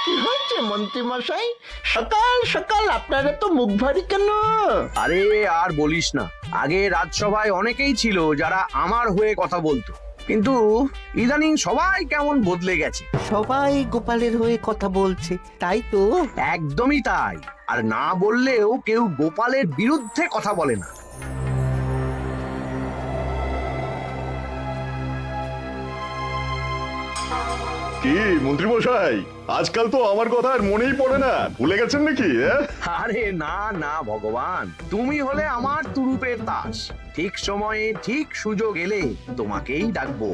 কি হয়েছে মন্ত্রী মশাই, সকাল সকাল আপনারা তো মুখ ভারী কেন? আরে আর বলিস না, আগে রাজসভায় অনেকেই ছিল যারা আমার হয়ে কথা বলতো, কিন্তু ইদানিং সবাই কেমন বদলে গেছে। সবাই গোপালের হয়ে কথা বলছে, তাই তো? একদমই তাই। আর না বললেও কেউ গোপালের বিরুদ্ধে কথা বলে না। কি মন্ত্রী মশাই, আজকাল তো আমার কথা আর মনেই পড়ে না, ভুলে গেছেন নাকি? আরে না না ভগবান, তুমি হলে আমার তুরুপের তাস। ঠিক সময়ে ঠিক সুযোগ এলে তোমাকেই ডাকবো।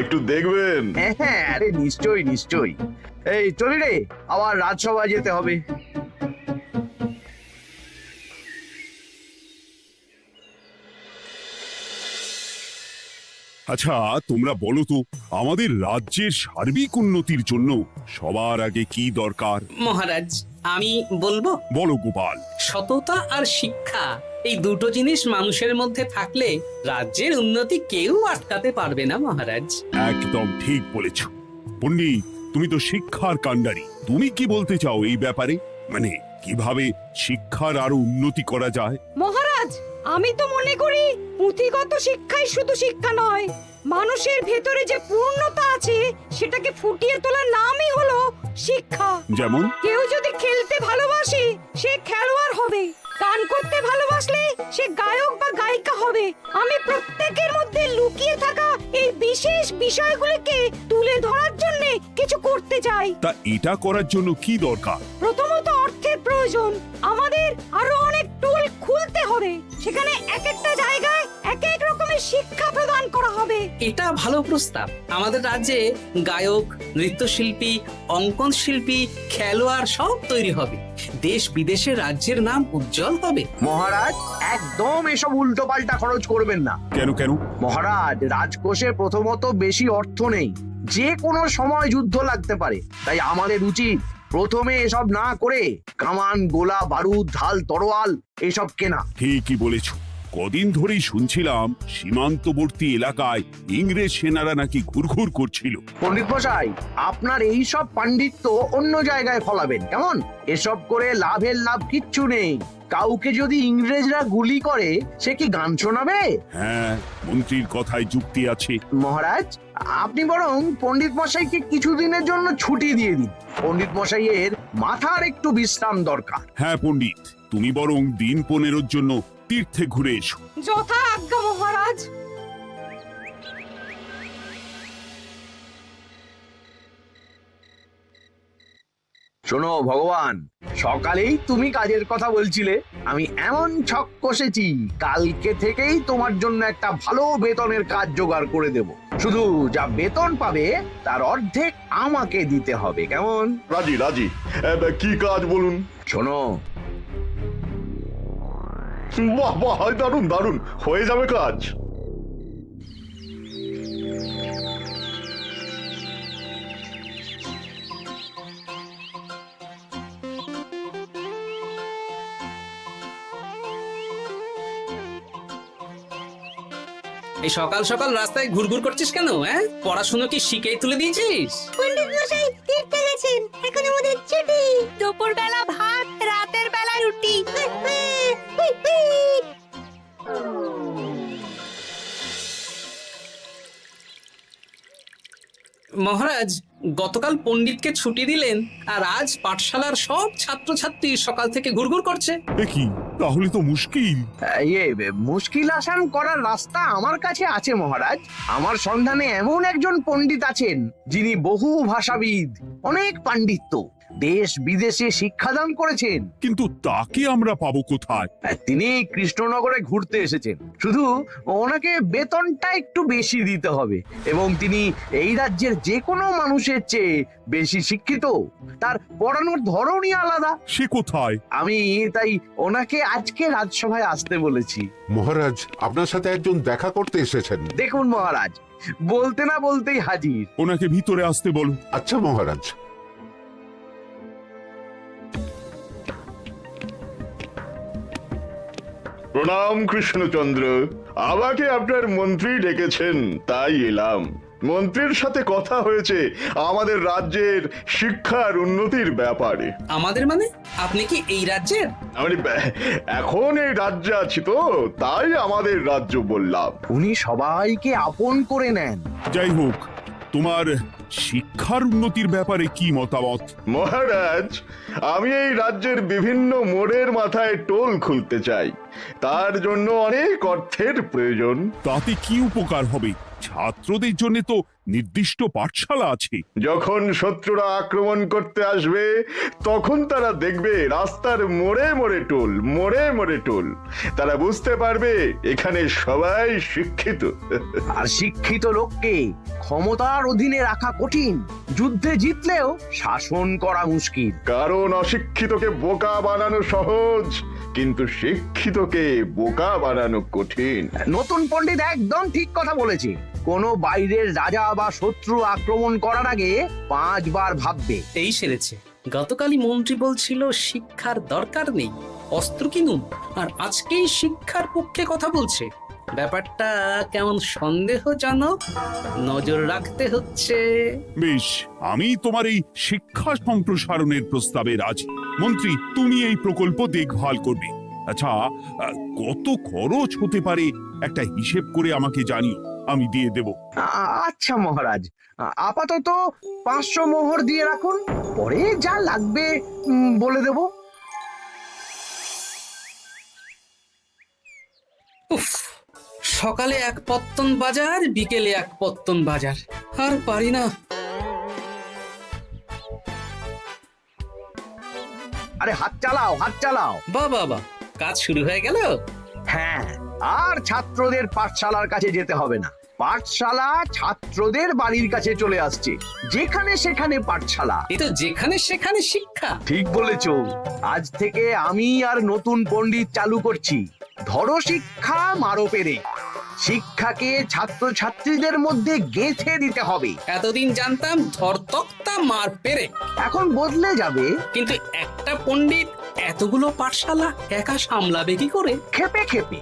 একটু দেখবেন। হ্যাঁ, আরে নিশ্চয়ই নিশ্চয়ই। এই চলি রে, আবার রাজসভায় যেতে হবে। আচ্ছা, তোমরা বলো তো, আমাদের রাজ্যের সার্বিক উন্নতির জন্য সবার আগে কি দরকার? মহারাজ, আমি বলবো, বলো গোপাল। সততা আর শিক্ষা, এই দুটো জিনিস মানুষের মধ্যে থাকলে রাজ্যের উন্নতি কেউ আটকাতে পারবে না মহারাজ। একদম ঠিক বলেছ পণ্ডিত, তুমি তো শিক্ষার কাণ্ডারি। তুমি কি বলতে চাও এই ব্যাপারে? মানে কিভাবে শিক্ষার আরো উন্নতি করা যায়? মহারাজ, আমি তো মনে করি পুঁথিগত শিক্ষাই শুধু শিক্ষা নয়, মানুষের ভেতরে যে পূর্ণতা আছে সেটাকে ফুটিয়ে তোলার নামই হলো শিক্ষা। যেমন? কেউ যদি খেলতে ভালোবাসে সে খেলোয়াড় হবে, গান করতে ভালোবাসলে সে গায়ক বা গায়িকা হবে। আমি প্রত্যেকের মধ্যে লুকিয়ে থাকা এই বিশেষ বিষয়গুলিকে তুলে ধরার জন্য কিছু করতে চাই। তা এটা করার জন্য কি দরকার? প্রথমত অর্থের প্রয়োজন। আমাদের আরো অনেক টুল খুলতে হবে, সেখানে এক একটা জায়গায় এক এক রকমের শিক্ষা প্রদান করা হবে। এটা ভালো প্রস্তাব। আমাদের রাজ্যে গায়ক, নৃত্যশিল্পী, অঙ্কন শিল্পী, খেলোয়াড় সব তৈরি হবে। দেশ বিদেশে রাজ্যের নাম উজ্জ্বল হবে। মহারাজ, একদম এসব উল্টো পাল্টা খরচ করবেন না। কেন কেন? মহারাজ, রাজকোষে প্রথমত বেশি অর্থ নেই, যে কোনো সময় যুদ্ধ লাগতে পারে। তাই আমাদের উচিত প্রথমে এসব না করে কামান, গোলা বারুদ, ঢাল, তরোয়াল এসব কেনা। ঠিকই বলেছ। কদিন ধরেই শুনছিলাম সীমান্তবর্তী এলাকায় ইংরেজ সেনারা নাকি ঘুরঘুর করছিল। পণ্ডিত মশাই, আপনার এই সব পাণ্ডিত্য অন্য জায়গায় ফলাবেন কেমন? এসব করে লাভের লাভ কিচ্ছু নেই। কাউকে যদি ইংরেজরা গুলি করে সে কি গান শোনাবে? হ্যাঁ, মন্ত্রীর কথায় যুক্তি আছে। মহারাজ, আপনি বরং পণ্ডিত মশাইকে কিছুদিনের জন্য ছুটি দিয়ে দিন। পণ্ডিত মশাইয়ের মাথার একটু বিশ্রাম দরকার। হ্যাঁ পণ্ডিত, তুমি বরং দিন 15 জন্য তীর্থে ঘুরে এসো। যথা আজ্ঞা মহারাজ। শোনো ভগবান, সকালেই তুমি কাজের কথা বলছিলে, আমি এমন ছক কষেছি কালকে থেকেই তোমার জন্য একটা ভালো বেতনের কাজ জোগাড় করে দেব। শুধু যা বেতন পাবে তার অর্ধেক আমাকে দিতে হবে, কেমন? রাজি রাজি। কি কাজ বলুন? শোনো, বাহ বাহ, দারুণ দারুণ, হয়ে যাবে কাজ। এই সকাল সকাল রাস্তায় ঘুরঘুর করছিস কেন? পড়াশুনো কি শিখেই তুলে দিয়েছিস? পণ্ডিত মশাই তীর্থে গেছেন, এখন আমাদের ছুটি। দুপুর বেলা ভাত, রাতের বেলা রুটি। মহারাজ, গতকাল পণ্ডিতকে ছুটি দিলেন আর আজ পাঠশালার সব ছাত্রছাত্রী সকাল থেকে ঘুরঘুর করছে। এ কি, তাহলে তো মুশকিল। মুশকিল আসান করার রাস্তা আমার কাছে আছে মহারাজ। আমার সন্ধানে এমন একজন পণ্ডিত আছেন যিনি বহু ভাষাবিদ, অনেক পাণ্ডিত্য, দেশ বিদেশে শিক্ষাদান করেছেন। কিন্তু তাকে আমরা পাবো কোথায়? তিনি কৃষ্ণনগরে ঘুরতে এসেছেন, শুধু ওনাকে বেতনটা একটু বেশি দিতে হবে। এবং তিনি এই রাজ্যের যে কোনো মানুষের চেয়ে বেশি শিক্ষিত, তার পড়ানোর ধরনই আলাদা। সে কোথায়? আমি তাই ওনাকে আজকে রাজসভায় আসতে বলেছি। মহারাজ, আপনার সাথে একজন দেখা করতে এসেছেন। দেখুন মহারাজ, বলতে না বলতেই হাজির। ওনাকে ভিতরে আসতে বলো। আচ্ছা মহারাজ। প্রণাম কৃষ্ণচন্দ্র। আমাকে আপনার মন্ত্রী ডেকেছেন, তাই এলাম। মন্ত্রীর সাথে কথা হয়েছে আমাদের রাজ্যের শিক্ষার উন্নতির ব্যাপারে। আমাদের মানে আপনি কি এই রাজ্যের? আমি এখন এই রাজ্যে আছি তো, তাই আমাদের রাজ্য বললাম। উনি সবাইকে আপন করে নেন। যাই হোক, তোমার শিক্ষার উন্নতির ব্যাপারে কি মতামত? মহারাজ, আমি এই রাজ্যের বিভিন্ন মোড়ের মাথায় টোল খুলতে চাই। তার জন্য অনেক অর্থের প্রয়োজন। তাতে কি উপকার হবে? ছাত্রদের জন্য তো নির্দিষ্ট পাঠশালা আছে। যখন শত্রুরা আক্রমণ করতে আসবে তখন তারা দেখবে রাস্তার মোড়ে মোড়ে টোল, মোড়ে মোড়ে টোল। তারা বুঝতে পারবে এখানে সবাই শিক্ষিত। আর শিক্ষিত লোককে ক্ষমতার অধীনে রাখা কঠিন, যুদ্ধে জিতলেও শাসন করা মুশকিল। কারণ অশিক্ষিতকে বোকা বানানো সহজ, কিন্তু শিক্ষিতকে বোকা বানানো কঠিন। নতুন পণ্ডিত একদম ঠিক কথা বলেছে। কোনো বাইরের রাজা বা শত্রু আক্রমণ করার আগে 5 বার ভাববে। এই সেরেছে। গতকালই মন্ত্রী বলছিল শিক্ষার দরকার নেই, অস্ত্র কিনুন, আর আজকেই শিক্ষার পক্ষে কথা বলছে। ব্যাপারটা কেমন সন্দেহজনক, নজর রাখতে হচ্ছে। বেশ, আমি তোমার এই শিক্ষা সম্প্রসারণের প্রস্তাবে রাজি। মন্ত্রী, তুমি এই প্রকল্প দেখভাল করবে। আচ্ছা, কত খরচ হতে পারে একটা হিসেব করে আমাকে জানিও, আমি দিয়ে দেব। আচ্ছা মহারাজ, আপাতত 500 মোহর দিয়ে রাখুন, পরে যা লাগবে বলে দেব। উফ, সকালে এক পত্তন বাজার, বিকেলে এক পত্তন বাজার, আর পারি না। আরে হাত চালাও, হাত চালাও। বাবা, কাজ শুরু হয়ে গেল। হ্যাঁ, আর ছাত্রদের পাঠশালার কাছে যেতে হবে না। পাঠশালা ছাত্রদের বাড়ির কাছে চলে আসছে। যেখানে সেখানে পাঠশালা। এই তো যেখানে সেখানে শিক্ষা। ঠিক বলেছো। আজ থেকে আমি আর নতুন পণ্ডিত চালু করছি। ধরো শিক্ষা, মারো পেরে। শিক্ষাকে ছাত্রছাত্রীদের মধ্যে গেঁথে দিতে হবে। এতদিন জানতাম ধর তক্তা মার পেরে, এখন বদলে যাবে। কিন্তু একটা পণ্ডিত এতগুলো পাঠশালা একা সামলাবে কি করে? খেপে খেপে।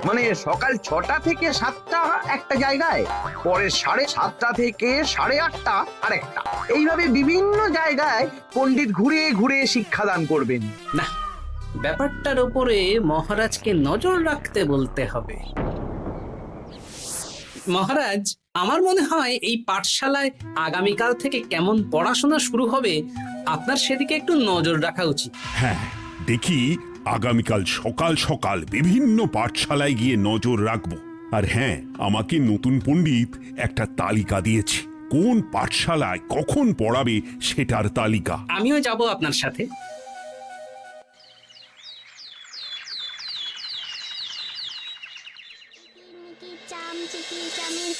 মানে সকাল 6টা থেকে 7টা একটা জায়গায়, পরে 7:30 থেকে 8:30 আরেকটা। এইভাবে বিভিন্ন জায়গায় পণ্ডিত ঘুরে ঘুরে শিক্ষাদান করবেন। না, ব্যাপারটার উপরে মহারাজকে নজর রাখতে বলতে হবে। মহারাজ, আমার মনে হয় এই পাঠশালায় আগামীকাল থেকে কেমন পড়াশোনা শুরু হবে, আপনার সেদিকে একটু নজর রাখা উচিত। হ্যাঁ, দেখি আগামীকাল সকাল সকাল বিভিন্ন পাঠশালায় গিয়ে নজর রাখবো। আর হ্যাঁ, আমাকে নতুন পণ্ডিত একটা তালিকা দিয়েছে, কোন পাঠশালায় কখন পড়াবে সেটার তালিকা। আমিও যাব আপনার সাথে।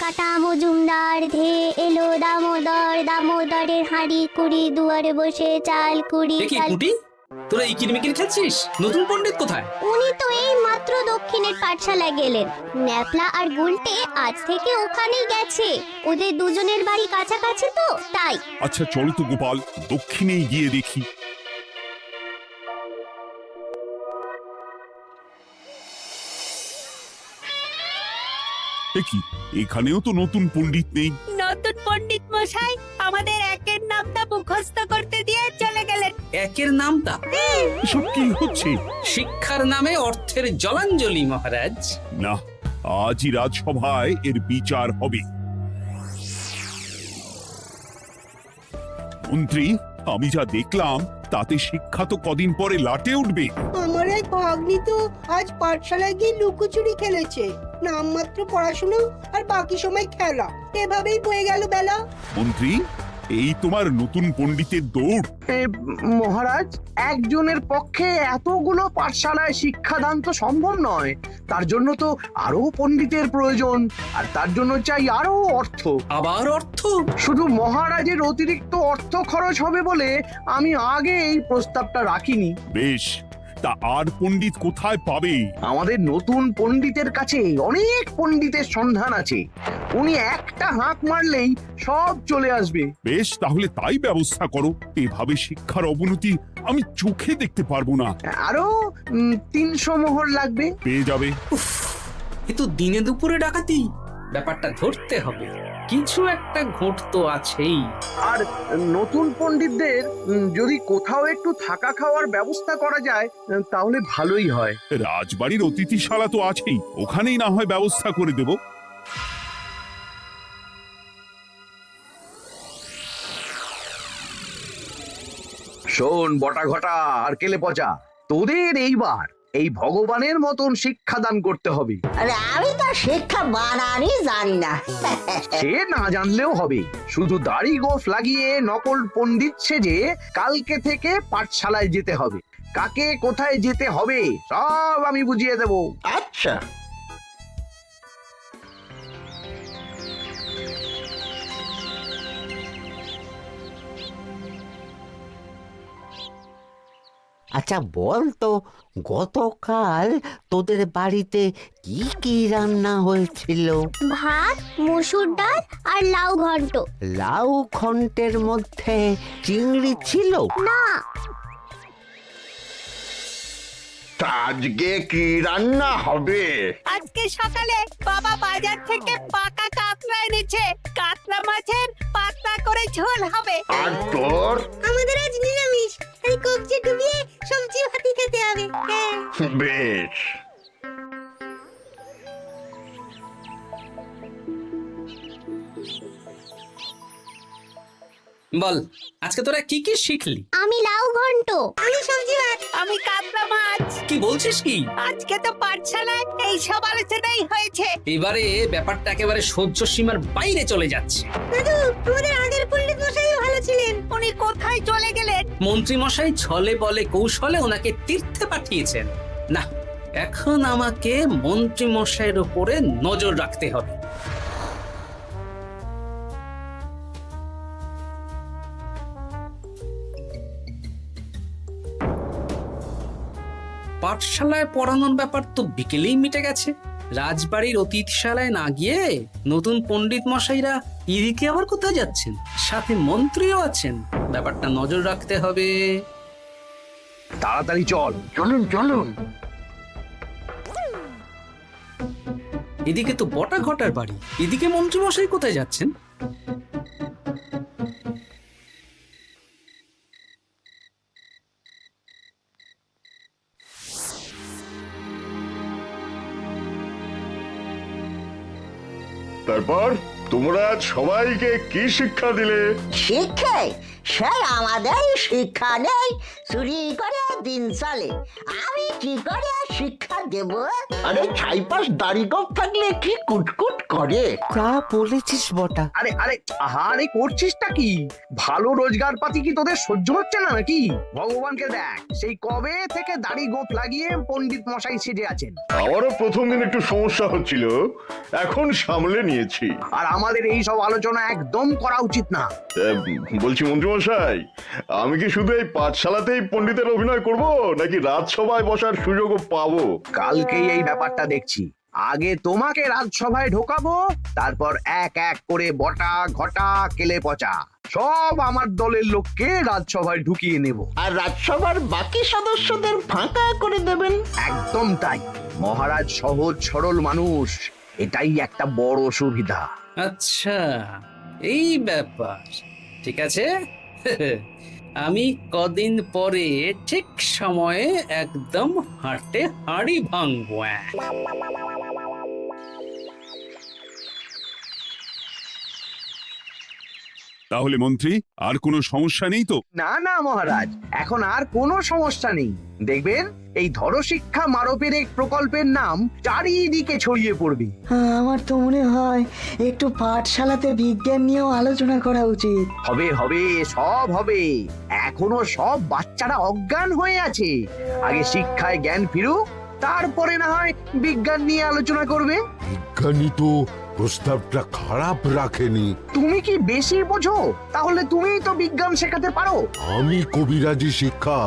কাটা মজুমদার ধে এলো দামোদর, দামোদরের হাঁড়ি কুড়ি, দুয়ারে বসে চাল কুড়ি। দেখি কুটি, তোরা এই কিরমিকির খেলছিস? নতুন পণ্ডিত কোথায়? উনি তো এই মাত্র দক্ষিণের পাঠশালায় গেলেন। ন্যাপলা আর গুলটে আজ থেকে ওখানেই গেছে। ওদের দুজনের বাড়ি কাছাকাছি তো, তাই। আচ্ছা চলো তো গোপাল, দক্ষিণেই গিয়ে দেখি। দেখি, এখানেও তো নতুন পণ্ডিত নেই। নতুন পণ্ডিত মশাই আমাদের একের নামটা মুখস্থ করতে দিয়ে চলে গেলেন। একের নামটা? এসব কি হচ্ছে? শিক্ষার নামে অর্থের জলাঞ্জলি মহারাজ। না, আজই রাজসভায় এর বিচার হবে। মন্ত্রী, আমি যা দেখলাম তাতে শিক্ষা তো কদিন পরে লাটে উঠবে। আমার এক ভাগ্নি তো আজ পাঠশালায় গিয়ে লুকোচুরি খেলেছে। নামমাত্র পড়াশুনো আর বাকি সময় খেলা, এভাবেই বয়ে গেল বেলা। মন্ত্রী, এই তোমার নতুন পণ্ডিতের দৌড়। মহারাজ, একজনের পক্ষে এতগুলো পাঠশালায় শিক্ষাদান তো সম্ভব নয়। তার জন্য তো আরো পণ্ডিতের প্রয়োজন, আর তার জন্য চাই আরো অর্থ। আবার অর্থ? শুধু মহারাজের অতিরিক্ত অর্থ খরচ হবে বলে আমি আগে এই প্রস্তাবটা রাখিনি। বেশ, তা আর পণ্ডিত কোথায় পাবে? আমাদের নতুন পণ্ডিতের কাছে অনেক পণ্ডিতের সন্ধান আছে। উনি একটা হাঁক মারলেই সব চলে আসবে। বেশ, তাহলে তাই ব্যবস্থা করো। এভাবে শিক্ষার অবনতি আমি চোখে দেখতে পারবো না। আরো 300 মোহর লাগবে। পেয়ে যাবে। উফ, এ তো দিনে দুপুরে ডাকাতি। ব্যাপারটা ধরতে হবে, কিছু একটা ঘোট তো আছেই। আর নতুন পণ্ডিতদের যদি কোথাও একটু থাকা খাওয়ার ব্যবস্থা করা যায় তাহলে ভালোই হয়। রাজবাড়ির অতিথিশালা তো আছেই, ওখানেই না হয় ব্যবস্থা করে দেব। শোন বটা ঘটা আর কেলে পচা, তোদের এইবার এই ভগবানের মতন শিক্ষাদান করতে হবে। আরে আমি তো শিক্ষা বানানই জানি না। সে না জানলেও হবে, শুধু দাড়ি গোঁফ লাগিয়ে নকল পণ্ডিত সেজে কালকে থেকে পাঠশালায় যেতে হবে। কাকে কোথায় যেতে হবে সব আমি বুঝিয়ে দেব। আচ্ছা, আচ্ছা বল তো, গতকাল তোদের বাড়িতে কি কি রান্না হয়েছিল? ভাত, মসুর ডাল আর লাউ ঘন্ট। লাউ ঘন্টের মধ্যে চিংড়ি ছিল? না। তা আজকে কি রান্না হবে? আজকে সকালে বাবা বাজার থেকে পাকা কাতলা এনেছে। কাতলা মাছের পাতলা করে ঝোল হবে। আর তোর? আমাদের আজ নিরামিষ, এই কবজি ডুবিয়ে সবজি ভাতি খেতে হবে। হ্যাঁ। বেশ। বল, আজকে তোরা কি কি শিখলি? আমি লাউ ঘন্ট। আমি সবজি ভাত। আমি কাতলা মাছ। কি বলছিস কি? আজকে তো পাঠশালায় এই সব আলোচনাই হয়েছে। এবারে ব্যাপারটা একেবারে সহ্য সীমার বাইরে চলে যাচ্ছে। দাদু, আমাদের আগের পণ্ডিত মশাই ভালো ছিলেন। উনি কোথায় চলে গেলেন? মন্ত্রী মশাই ছলে বলে কৌশলে ওনাকে তীর্থে পাঠিয়েছেন। না, এখন আমাকে মন্ত্রী মশাইয়ের উপরে নজর রাখতে হবে। পাঠশালায় পড়ানোর ব্যাপার তো বিকেলেই মিটে গেছে। রাজবাড়ির অতিথিশালায় না গিয়ে নতুন পণ্ডিত মশাইরা এদিকে আবার কোথায় যাচ্ছেন? সাথে মন্ত্রীও আছেন, ব্যাপারটা নজর রাখতে হবে। তাড়াতাড়ি চল। চলুন চলুন। এদিকে তো বটা ঘটার বাড়ি, এদিকে মন্ত্রী মশাই কোথায় যাচ্ছেন? তারপর তোমরা সবাইকে কি শিক্ষা দিলে? শিক্ষে সে আমাদের শিক্ষা নেই, চুরি করে দিন চলে। আমি কি করে শিক্ষা দেব? আরে ছাইপাশ দাড়ি গোঁফ থাকলে কি কুটকুট করে। যা বলেছিস বটা। আরে আরে আহারে করছিসটা কি? ভালো রোজগার পাতি কি তোদের সহ্য হচ্ছে না নাকি? ভগবানকে দেখ, সেই কবে থেকে দাড়ি গোঁফ লাগিয়ে পণ্ডিত মশাই সেজে আছেন। আমারও প্রথম দিন একটু সমস্যা হচ্ছিল, এখন সামলে নিয়েছি। আর আমাদের এই সব আলোচনা একদম করা উচিত না। বলছি মন্ত্রীমশাই, আমি কি শুধু এই পাঠশালাতেই পণ্ডিতের অভিনয় করব, নাকি রাজসভায় বসার সুযোগও পাবো? কালকেই এই ব্যাপারটা দেখছি। আগে তোমাকে রাজসভায় ঢোকাবো, তারপর এক এক করে বটা ঘটা কেলে পচা সব আমার দলের লোককে রাজসভায় ঢুকিয়ে নেব। আর রাজসভার বাকি সদস্যদের ফাঁকা করে দেবেন। একদম তাই। মহারাজ সহজ সরল মানুষ, এটাই একটা বড় সুবিধা। আচ্ছা, এই ব্যাপার। ঠিক আছে, আমি কদিন পরে ঠিক সময়ে একদম হাটে হাঁড়ি ভাঙবো। তাহলে মন্ত্রী, আর কোনো সমস্যা নেই তো? না না মহারাজ, এখন আর কোনো সমস্যা নেই। দেখবেন এই ধরশিক্ষা মারপের এক প্রকল্পের নাম চারিদিকে ছড়িয়ে পড়বে। আমার তো মনে হয় একটু পাঠশালাতে বিজ্ঞান নিয়েও আলোচনা করা উচিত। হবে হবে, সব হবে। এখনো সব বাচ্চারা অজ্ঞান হয়ে আছে। আগে শিক্ষায় জ্ঞান ফিরুক, তারপরে না হয় বিজ্ঞান নিয়ে আলোচনা করবে। বিজ্ঞানী তো প্রস্তাবটা খারাপ রাখেনি। তুমি কি বেশি বোঝো? তাহলে তুমিই তো বিজ্ঞান শেখাতে পারো। আমি কবিরাজি শিক্ষা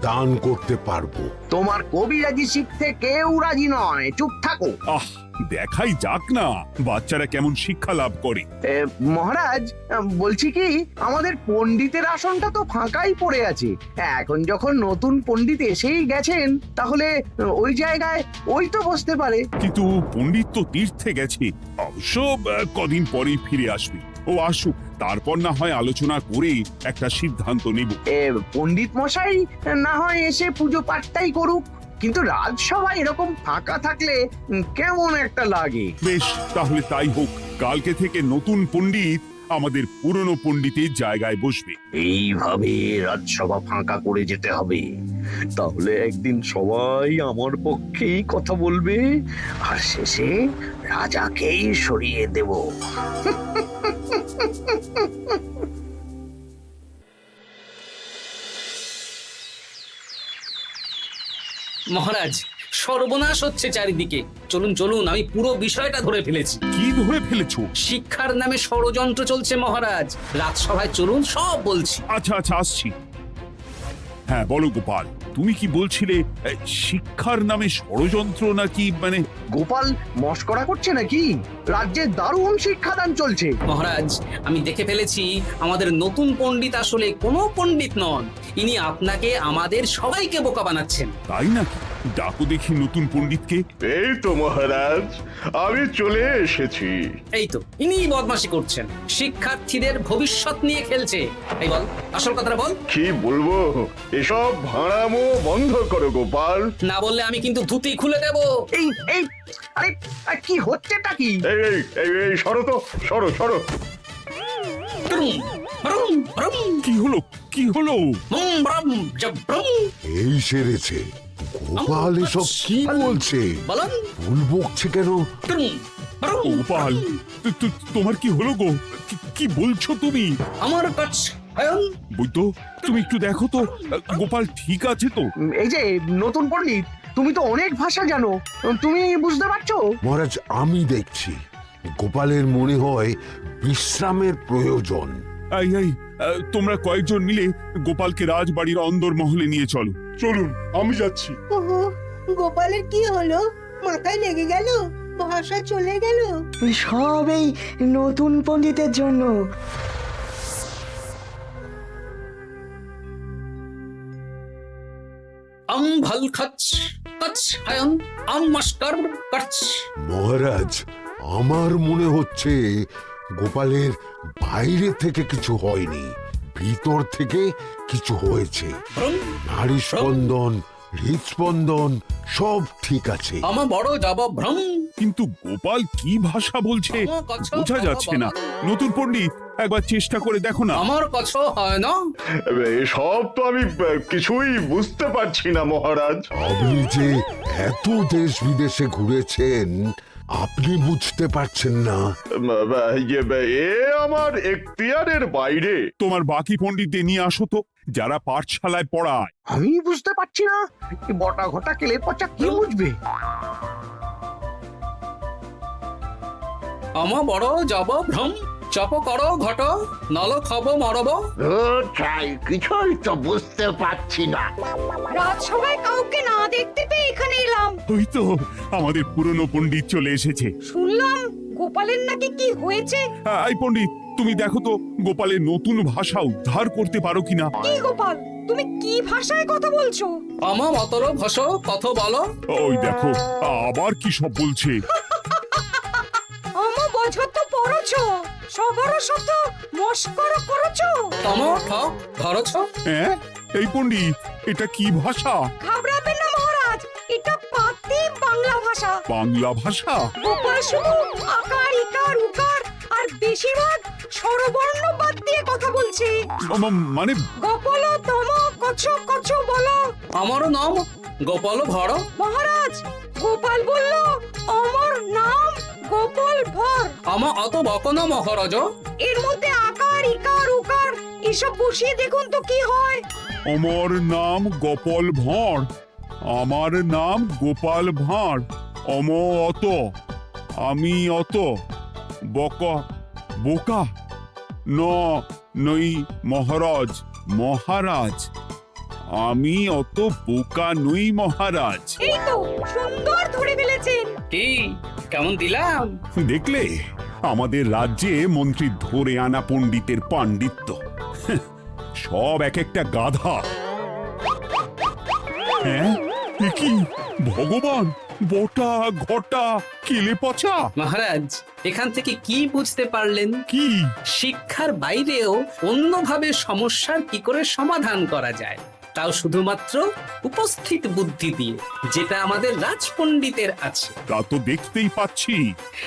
দান করতে পারবো। তোমার কবিরাজি শিখতে কেউ রাজি নয়, চুপ থাকো। আহ, দেখাই যাক না বাচ্চারা কেমন শিক্ষা লাভ করে। মহারাজ, বলছি কি, আমাদের পণ্ডিতের আসনটা তো ফাঁকাই পড়ে আছে। এখন যখন নতুন পণ্ডিত এসেই গেছেন, তাহলে ওই জায়গায় ওই তো বসতে পারে। কিন্তু পণ্ডিত তো তীর্থে গেছে, অবশ্য কদিন পরেই ফিরে আসবে। ও আসুক, তারপর না হয় আলোচনা করে একটা সিদ্ধান্ত নেব। পণ্ডিত মশাই না হয় এসে পুজো পাঠটাই করুক, কিন্তু রাজসভা এরকম ফাঁকা থাকলে কেমন একটা লাগে। বেশ, তাহলে তাই হোক। কালকে থেকে নতুন পণ্ডিত আমাদের পুরনো পণ্ডিতের জায়গায় বসবে। এইভাবে রাজসভা ফাঁকা করে যেতে হবে, তাহলে একদিন সবাই আমার পক্ষেই কথা বলবে, আর শেষে রাজাকেই সরিয়ে দেব। মহারাজ, সর্বনাশ হচ্ছে চারিদিকে। চলুন চলুন, আমি পুরো বিষয়টা ধরে ফেলেছি। কি ধরে ফেলেছো? শিক্ষার নামে ষড়যন্ত্র চলছে মহারাজ। রাজসভায় চলুন, সব বলছি। আচ্ছা আচ্ছা, আসছি। হ্যাঁ বলো গোপাল, তুমি কি বলছিলে শিক্ষার নামে ষড়যন্ত্র নাকি? মানে গোপাল মস্করা করছে নাকি? রাজ্যে দারুণ শিক্ষাদান চলছে। মহারাজ, আমি দেখে ফেলেছি আমাদের নতুন পণ্ডিত আসলে কোনো পণ্ডিত নন। ইনি আপনাকে, আমাদের সবাইকে বোকা বানাচ্ছেন। তাই নাকি? ডাকো দেখি নতুন পণ্ডিতকে। এই তো মহারাজ, আমি চলে এসেছি। এই তো ইনিই বদমাশি করছেন, শিক্ষার্থীদের ভবিষ্যৎ নিয়ে খেলছে। এই বল, আসল কথাটা বল। কি বলবো, এসব ভাড়ামো বন্ধ করো গোপাল। না বললে আমি কিন্তু ধুতি খুলে দেব। এই এই আরে কি হচ্ছেটা কি? এই এই এই এই সরো তো, সরো সরো। ব্রুম, ব্রুম, ব্রুম, কি হলো? কি হলো? বুম, ব্রুম, জব, ব্রুম। এই সেরেছে। গোপাল এসব কি বলছে? বলুন। ভুল বকছে কেন? ব্রুম, ব্রুম, গোপাল, তোমার কি হলো গো? কি বলছো তুমি? আমার কাছ হায়ন। বৈদ্য, তুমি একটু দেখো তো গোপাল ঠিক আছে তো? এই যে নতুন পণ্ডিত, তুমি তো অনেক ভাষা জানো, তুমি বুঝতে পারছো? মহারাজ, আমি দেখছি গোপালের মনে হয় বিশ্রামের প্রয়োজন। এই এই, তোমরা কয়েকজন মিলে গোপালকে রাজবাড়ির অন্দর মহলে নিয়ে চলো। চলুন, আমি যাচ্ছি। ওহো, গোপালের কি হলো? মাথায় লেগে গেল? ভাষা চলে গেল? সব এই নতুন পণ্ডিতের জন্য। আম ভাল খাচ কাচ হায়ন, আম মাস্টার কাচ। মহারাজ, আমার মনে হচ্ছে গোপালের বাইরে থেকে কিছু হয়নি, ভিতর থেকে কিছু হয়েছে। ব্রুম, নারী স্পন্দন, হৃদস্পন্দন সব ঠিক আছে। আমার বড় যাব ভ্রম। কিন্তু গোপাল কি ভাষা বলছে বোঝা যাচ্ছে না। নতুন পণ্ডিত, একবার চেষ্টা করে দেখো না। আমার কাছে হয় না। এসব তো আমি কিছুই বুঝতে পারছি না মহারাজ। আপনি যে এত দেশ বিদেশে ঘুরেছেন, আপনি বুঝতে পারছেন না? এ আমার এখতিয়ারের বাইরে। তোমার বাকি পণ্ডিতদের নিয়ে আসো তো, যারা পাঠশালায় পড়ায়। আমি বুঝতে পারছি না, বটা ঘটা কেলে পচা কি বুঝবে? আমার বড় যাব ভ্রম, চপ করো ঘট, নল খাব মরব। কিছুই তো বুঝতে পারছি না। রাজসভায় কাউকে না দেখতে পেয়ে এখানে এলাম। ওই তো আমাদের পুরনো পণ্ডিত চলে এসেছে। শুনলাম গোপালের নাকি কি হয়েছে। এই পণ্ডিত, তুমি দেখো তো গোপালের নতুন ভাষা উদ্ধার করতে পারো কিনা। কি গোপাল, তুমি কি ভাষায় কথা বলছো? আমার অতর ভাষ কত বলো। ওই দেখো আবার কি সব বলছে। আমো বোঝো তো পড়ছো, সবর শত মস্করা করছো। তম ঠক ধরছ। হ্যাঁ, এই পণ্ডিত, এটা কি ভাষা? ঘাবড়াবেন না মহারাজ, এটা পাতি বাংলা ভাষা। বাংলা ভাষা? গোপাল শুধু আকার ইকার উকার আর বেশিরভাগ স্বরবর্ণ বাদ দিয়ে কথা বলছে। মানে গোপাল তম কছ কছ বলো। আমার নাম গোপাল ভর। মহারাজ, গোপাল বলল আমার নাম গোপাল ভর। আমার অত বকনা মহারাজ। এর মধ্যে আকার ইকার উকার এসব বসিয়ে দেখুন তো কি হয়। আমার নাম গোপাল ভাঁড়। আমার নাম গোপাল ভাঁড়। অত, আমি অত, বকা বোকা ন নই মহারাজ মহারাজ আমি অত বোকা নই মহারাজ। এই তো সুন্দর ধরে ফেলেছেন। কি কেমন দিলাম? দেখলে আমাদের রাজ্যে মন্ত্রী ধরে আনা পণ্ডিতের পাণ্ডিত্য। সব এক একটা গাধা। হ্যাঁ এ কি ভগবান, বটা ঘটা কেলে পচা। মহারাজ এখান থেকে কি বুঝতে পারলেন? কি? শিক্ষার বাইরেও অন্যভাবে সমস্যার কি করে সমাধান করা যায়, তাও শুধুমাত্র উপস্থিত বুদ্ধি দিয়ে, যেটা আমাদের রাজপণ্ডিতের আছে। তা তো দেখতেই পাচ্ছি।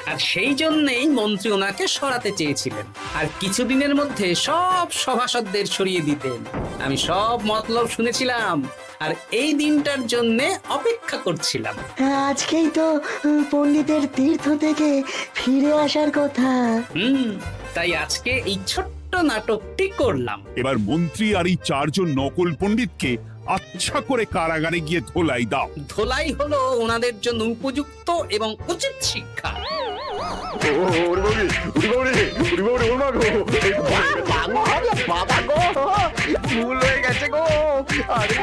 আর সেই জন্যই মন্ত্রী ওনাকে সরাতে চেয়েছিলেন, আর কিছুদিনের মধ্যে সব সভাসদদের সরিয়ে দিতেন। আমি সব মতলব শুনেছিলাম, আর এই দিনটার জন্য অপেক্ষা করছিলাম। আজকেই তো পণ্ডিতের তীর্থ থেকে ফিরে আসার কথা। তাই আজকে এই ছোট্ট নাটকটি করলাম। এবার মন্ত্রী আর এই 4 জন নকল পণ্ডিতকে আচ্ছা করে কারাগারে গিয়ে ধোলাই দাও। ধোলাই হলো ওনাদের জন্য উপযুক্ত এবং উচিত শিক্ষা। বাবা গো, ভুল হয়ে গেছে গো। আরে